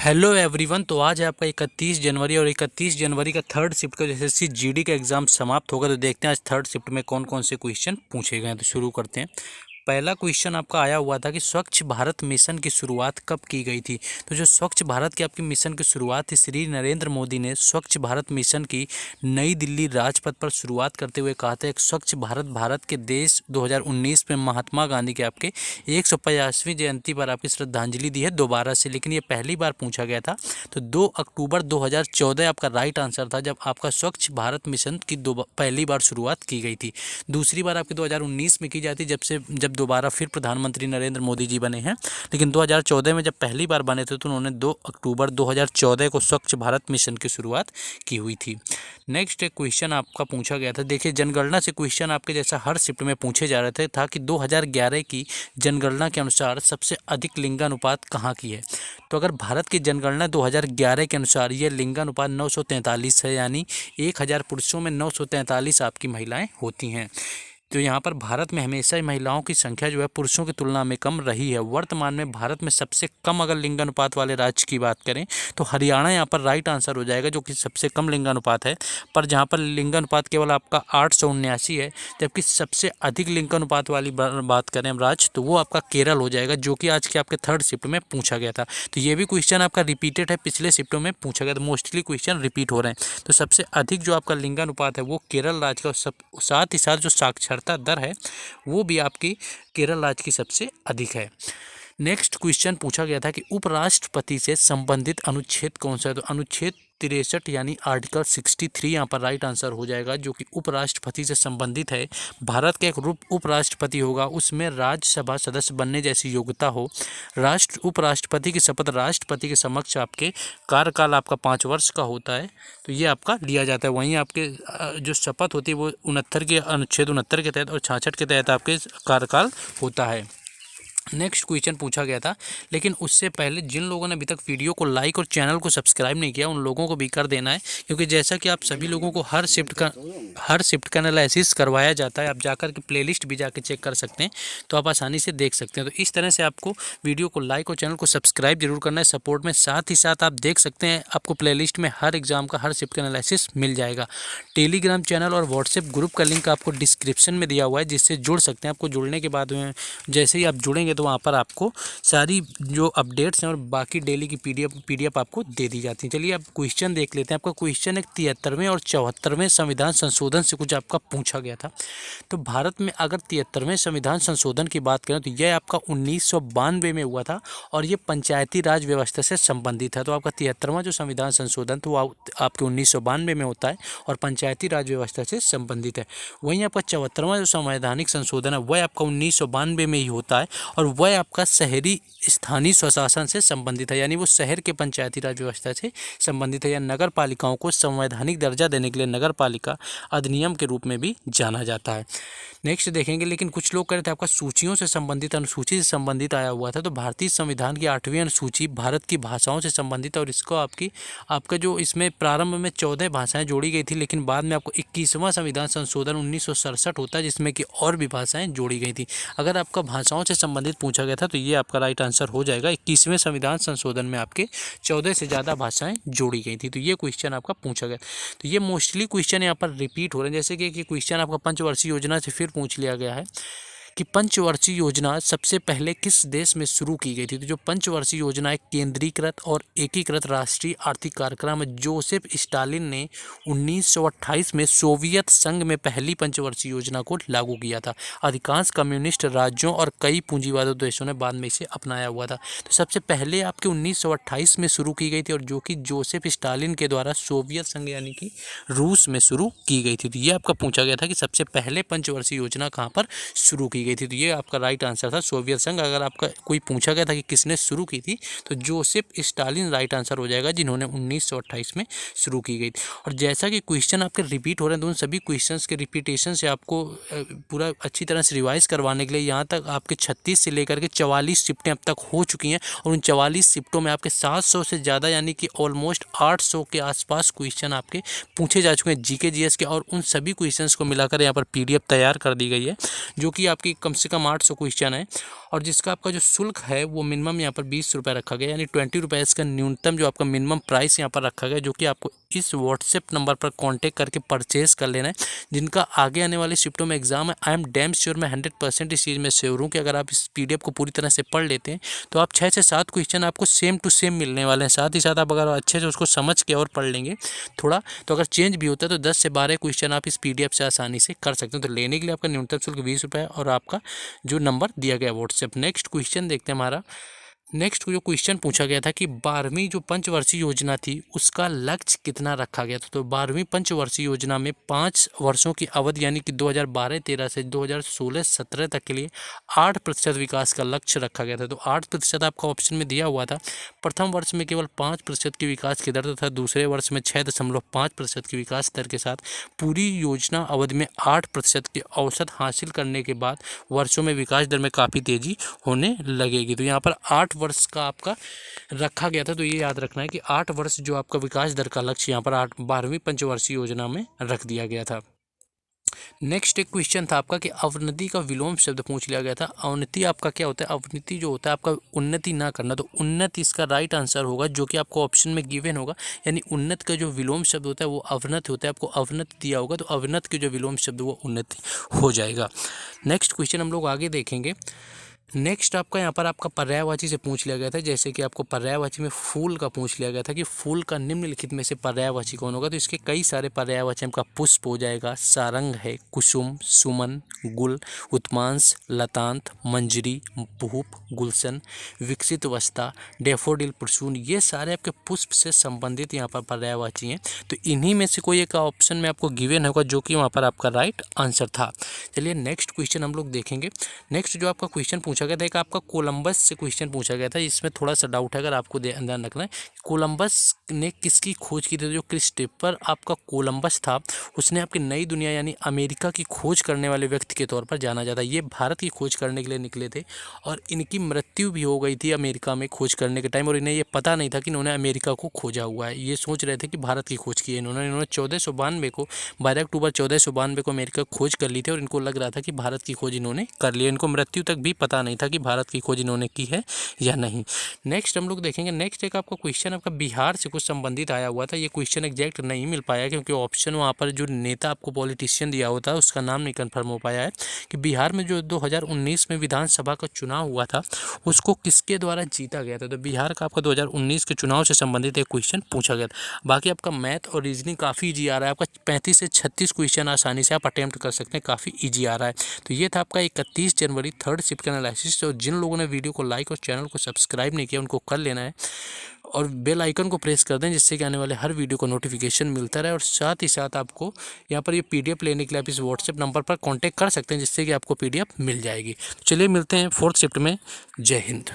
Hello everyone. तो आज है आपका 31 जनवरी और 31 जनवरी का थर्ड शिफ्ट का एसएससी जीडी का एग्ज़ाम समाप्त होगा। तो देखते हैं आज थर्ड शिफ्ट में कौन कौन से क्वेश्चन पूछे गए हैं। तो शुरू करते हैं। पहला क्वेश्चन आपका आया हुआ था कि स्वच्छ भारत मिशन की शुरुआत कब की गई थी। तो जो स्वच्छ भारत की आपकी मिशन की शुरुआत थी, श्री नरेंद्र मोदी ने स्वच्छ भारत मिशन की नई दिल्ली राजपथ पर शुरुआत करते हुए कहा था, एक स्वच्छ भारत भारत के देश 2019 में महात्मा गांधी के आपके 150वीं जयंती पर आपकी श्रद्धांजलि दी है दोबारा से, लेकिन ये पहली बार पूछा गया था। तो 2 अक्टूबर 2014 आपका राइट आंसर था, जब आपका स्वच्छ भारत मिशन की पहली बार शुरुआत की गई थी। दूसरी बार आपकी 2019 में की जाती, जब दोबारा फिर प्रधानमंत्री नरेंद्र मोदी जी बने हैं, लेकिन 2014 में जब पहली बार बने थे तो उन्होंने 2 अक्टूबर 2014 को स्वच्छ भारत मिशन की शुरुआत की हुई थी। नेक्स्ट एक क्वेश्चन आपका पूछा गया था, देखिए जनगणना से क्वेश्चन आपके जैसा हर शिफ्ट में पूछे जा रहे थे, था कि 2011 की जनगणना के अनुसार सबसे अधिक लिंगानुपात कहाँ की है। तो अगर भारत की जनगणना 2011 के अनुसार ये लिंगानुपात 943 है, यानी 1000 पुरुषों में 943 आपकी महिलाएं होती हैं। तो यहाँ पर भारत में हमेशा ही महिलाओं की संख्या जो है पुरुषों की तुलना में कम रही है। वर्तमान में भारत में सबसे कम अगर लिंगानुपात वाले राज्य की बात करें तो हरियाणा यहाँ पर राइट आंसर हो जाएगा, जो कि सबसे कम लिंगानुपात है। पर जहाँ पर लिंगानुपात केवल आपका 879 है, जबकि सबसे अधिक लिंगानुपात वाली बात करें हम राज्य, तो वो आपका केरल हो जाएगा, जो कि आज के आपके थर्ड शिफ्ट में पूछा गया था। तो ये भी क्वेश्चन आपका रिपीटेड है, पिछले शिफ्टों में पूछा गया था, मोस्टली क्वेश्चन रिपीट हो रहे हैं। तो सबसे अधिक जो आपका लिंगानुपात है वो केरल राज्य का, साथ ही साथ जो साक्षरता दर है वो भी आपकी केरल राज्य की सबसे अधिक है। नेक्स्ट क्वेश्चन पूछा गया था कि उपराष्ट्रपति से संबंधित अनुच्छेद कौन सा है। तो अनुच्छेद 63 यानी आर्टिकल 63 यहाँ पर राइट आंसर हो जाएगा, जो कि उपराष्ट्रपति से संबंधित है। भारत का एक उपराष्ट्रपति होगा, उसमें राज्यसभा सदस्य बनने जैसी योग्यता हो। उपराष्ट्रपति की शपथ राष्ट्रपति के समक्ष आपके कार्यकाल आपका 5 वर्ष का होता है, तो ये आपका लिया जाता है। वहीं आपके जो शपथ होती है वो 69 के अनुच्छेद 69 के तहत और 66 के तहत आपके कार्यकाल होता है। नेक्स्ट क्वेश्चन पूछा गया था, लेकिन उससे पहले जिन लोगों ने अभी तक वीडियो को लाइक और चैनल को सब्सक्राइब नहीं किया, उन लोगों को भी कर देना है, क्योंकि जैसा कि आप सभी लोगों को हर शिफ्ट का एनालिसिस करवाया जाता है। आप जाकर के प्लेलिस्ट भी जाकर चेक कर सकते हैं, तो आप आसानी से देख सकते हैं। तो इस तरह से आपको वीडियो को लाइक और चैनल को सब्सक्राइब जरूर करना है सपोर्ट में। साथ ही साथ आप देख सकते हैं आपको प्लेलिस्ट में हर एग्जाम का हर शिफ्ट का एनालिसिस मिल जाएगा। टेलीग्राम चैनल और व्हाट्सएप ग्रुप का लिंक आपको डिस्क्रिप्शन में दिया हुआ है, जिससे जुड़ सकते हैं। आपको जुड़ने के बाद जैसे ही आप जुड़ेंगे तो वहाँ पर आपको सारी जो अपडेट्स हैं और बाकी डेली की पीडीएफ आपको दे दी जाती है। चलिए अब क्वेश्चन देख लेते हैं। आपका क्वेश्चन एक 73वें और 74वें संविधान संशोधन से कुछ आपका पूछा गया था। तो भारत में अगर 73वें संविधान संशोधन की बात करें तो यह आपका 1992 में हुआ था, और ये पंचायती राज व्यवस्था से संबंधित है। तो आपका 73वां जो संविधान संशोधन तो आपके 1992 में होता है और पंचायती राज व्यवस्था से संबंधित है। वहीं आपका 74वां जो संवैधानिक संशोधन है वह आपका 1992 में ही होता है, और वह आपका शहरी स्थानीय स्वशासन से संबंधित है, यानी वो शहर के पंचायती राज व्यवस्था से संबंधित है, या नगर पालिकाओं को संवैधानिक दर्जा देने के लिए नगर पालिका अधिनियम के रूप में भी जाना जाता है। नेक्स्ट देखेंगे, लेकिन कुछ लोग कह रहे थे आपका सूचियों से संबंधित, अनुसूची से संबंधित आया हुआ था। तो भारतीय संविधान की 8वीं अनुसूची भारत की भाषाओं से संबंधित, और इसको आपका जो इसमें प्रारंभ में 14 भाषाएं जोड़ी गई थी, लेकिन बाद में आपको 21वां संविधान संशोधन 1967 होता है, जिसमें कि और भी भाषाएं जोड़ी गई थी। अगर आपका भाषाओं से संबंधित पूछा गया था तो ये आपका राइट आंसर हो जाएगा। 21वें संविधान संशोधन में आपके 14 से ज़्यादा भाषाएं जोड़ी गई थी, तो ये क्वेश्चन आपका पूछा गया। तो ये मोस्टली क्वेश्चन यहाँ पर रिपीट हो रहे हैं, जैसे कि क्वेश्चन आपका पंचवर्षीय योजना से फिर पूछ लिया गया है कि पंचवर्षीय योजना सबसे पहले किस देश में शुरू की गई थी। तो जो पंचवर्षीय योजना एक केंद्रीकृत और एकीकृत राष्ट्रीय आर्थिक कार्यक्रम है, जोसेफ स्टालिन ने 1928 में सोवियत संघ में पहली पंचवर्षीय योजना को लागू किया था। अधिकांश कम्युनिस्ट राज्यों और कई पूंजीवादी देशों ने बाद में इसे अपनाया हुआ था। तो सबसे पहले आपके 1928 में शुरू की गई थी, और जो कि जोसेफ स्टालिन के द्वारा सोवियत संघ यानी कि रूस में शुरू की गई थी। तो ये आपका पूछा गया था कि सबसे पहले पंचवर्षीय योजना कहाँ पर शुरू की गई थी, तो ये आपका राइट आंसर था सोवियत संघ। अगर आपका कोई पूछा गया था कि किसने शुरू की थी तो जोसेफ स्टालिन राइट आंसर हो जाएगा, जिन्होंने 1928 में शुरू की गई थी। और जैसा कि क्वेश्चन आपके रिपीट हो रहे हैं तो उन सभी क्वेश्चंस के रिपीटेशन से आपको पूरा अच्छी तरह से रिवाइज करवाने के लिए यहाँ तक आपके 36 से लेकर के 44 शिफ्टें अब तक हो चुकी हैं, और उन 44 शिफ्टों में आपके 700 से ज़्यादा यानी कि ऑलमोस्ट 800 के आसपास क्वेश्चन आपके पूछे जा चुके हैं जीके जीएस के, और उन सभी क्वेश्चंस को मिलाकर यहाँ पर पीडीएफ तैयार कर दी गई है, जो कि आपकी कम से कम 800 क्वेश्चन है और जिसका आपका जो शुल्क है वो मिनिमम यहाँ पर 20 रुपये रखा गया, यानी 20 रुपये इसका न्यूनतम जो आपका मिनिमम प्राइस यहाँ पर रखा गया, जो कि आपको इस व्हाट्सएप नंबर पर कांटेक्ट करके परचेज कर लेना है। जिनका आगे आने वाली शिफ्टों में एग्जाम है, आई एम डैम श्योर, मैं 100% इस चीज़ में श्योर हूँ कि अगर आप इस PDF को पूरी तरह से पढ़ लेते हैं तो आप 6 से 7 क्वेश्चन आपको सेम टू सेम मिलने वाले हैं। साथ ही साथ आप अगर अच्छे से उसको समझ के और पढ़ लेंगे थोड़ा, तो अगर चेंज भी होता है तो 10 से 12 क्वेश्चन आप इस PDF से आसानी से कर सकते हैं। तो लेने के लिए आपका न्यूनतम शुल्क 20 रुपये है और आपका जो नंबर दिया गया व्हाट्सएप। नेक्स्ट क्वेश्चन देखते हैं हमारा। नेक्स्ट जो क्वेश्चन पूछा गया था कि 12वीं जो पंचवर्षीय योजना थी उसका लक्ष्य कितना रखा गया था। तो 12वीं पंचवर्षीय योजना में 5 वर्षों की अवधि यानी कि 2012-13 से 2016-17 तक के लिए 8% विकास का लक्ष्य रखा गया था। तो 8% आपका ऑप्शन में दिया हुआ था। प्रथम वर्ष में केवल 5% की विकास की दर तथा दूसरे वर्ष में 6.5% की विकास दर के साथ पूरी योजना अवधि में 8% की औसत हासिल करने के बाद वर्षों में विकास दर में काफ़ी तेजी होने लगेगी। तो यहाँ पर 8 वर्ष का आपका रखा गया था। तो ये याद रखना है कि 8 वर्ष जो आपका विकास दर का लक्ष्य यहाँ पर 12वीं पंचवर्षीय योजना में रख दिया गया था। नेक्स्ट एक क्वेश्चन था आपका कि अवनति का विलोम शब्द पूछ लिया गया था। अवनति आपका क्या होता है? अवनति जो होता है आपका उन्नति ना करना, तो उन्नति इसका राइट आंसर होगा, जो कि आपको ऑप्शन में गिवन होगा। यानी उन्नत का जो विलोम शब्द होता है वो अवनत होता है। आपको अवनत दिया होगा तो अवनत के जो विलोम शब्द वो उन्नति हो जाएगा। नेक्स्ट क्वेश्चन हम लोग आगे देखेंगे। नेक्स्ट आपका यहाँ पर आपका पर्यायवाची से पूछ लिया गया था। जैसे कि आपको पर्यायवाची में फूल का पूछ लिया गया था कि फूल का निम्नलिखित में से पर्यायवाची कौन होगा। तो इसके कई सारे पर्यायवाची आपका पुष्प हो जाएगा, सारंग है, कुसुम, सुमन, गुल, उत्मांस, लतांत, मंजरी, भूप, गुलशन, विकसित अवस्था, डेफोडिल, प्रसून, ये सारे आपके पुष्प से संबंधित यहाँ पर पर्यायवाची हैं। तो इन्हीं में से कोई एक ऑप्शन में आपको गिवन होगा, जो कि वहाँ पर आपका राइट आंसर था। चलिए नेक्स्ट क्वेश्चन हम लोग देखेंगे। नेक्स्ट जो आपका क्वेश्चन पूछा गया था, एक आपका कोलंबस से क्वेश्चन पूछा गया था। इसमें थोड़ा सा डाउट है, अगर आपको ध्यान रखना है। कोलंबस ने किसकी खोज की थी? जो क्रिस्टोफर आपका कोलंबस था उसने आपकी नई दुनिया यानी अमेरिका की खोज करने वाले व्यक्ति के तौर पर जाना जाता है। ये भारत की खोज करने के लिए निकले थे और इनकी मृत्यु भी हो गई थी अमेरिका में खोज करने के टाइम, और इन्हें ये पता नहीं था कि इन्होंने अमेरिका को खोजा हुआ है। ये सोच रहे थे कि भारत की खोज की है इन्होंने 1492 को 12 अक्टूबर 1492 को अमेरिका खोज कर ली थी और इनको लग रहा था कि भारत की खोज इन्होंने कर ली। इनको मृत्यु तक भी पता नहीं था कि भारत की खोज इन्होंने की है या नहीं। नेक्स्ट हम लोग देखेंगे। नेक्स्ट एक आपका क्वेश्चन आपका बिहार से कुछ संबंधित आया हुआ था। ये क्वेश्चन एग्जैक्ट नहीं मिल पाया क्योंकि ऑप्शन वहाँ पर जो नेता आपको पॉलिटिशियन दिया होता है उसका नाम नहीं कन्फर्म हो पाया है कि बिहार में जो 2019 में विधानसभा का चुनाव हुआ था उसको किसके द्वारा जीता गया था। तो बिहार का आपका 2019 के चुनाव से संबंधित एक क्वेश्चन पूछा गया था। बाकी आपका मैथ और रीजनिंग काफ़ी ईजी आ रहा है। आपका 35 से 36 क्वेश्चन आसानी से आप अटेम्प्ट कर सकते हैं, काफ़ी ईजी आ रहा है। तो ये था आपका 31 जनवरी थर्ड शिफ्ट का एनालिसिस। और जिन लोगों ने वीडियो को लाइक और चैनल को सब्सक्राइब नहीं किया उनको कर लेना है और बेल आइकन को प्रेस कर दें, जिससे कि आने वाले हर वीडियो को नोटिफिकेशन मिलता रहे। और साथ ही साथ आपको यहाँ पर ये PDF लेने के लिए आप इस व्हाट्सएप नंबर पर कांटेक्ट कर सकते हैं, जिससे कि आपको PDF मिल जाएगी। चलिए मिलते हैं फोर्थ शिफ्ट में। जय हिंद।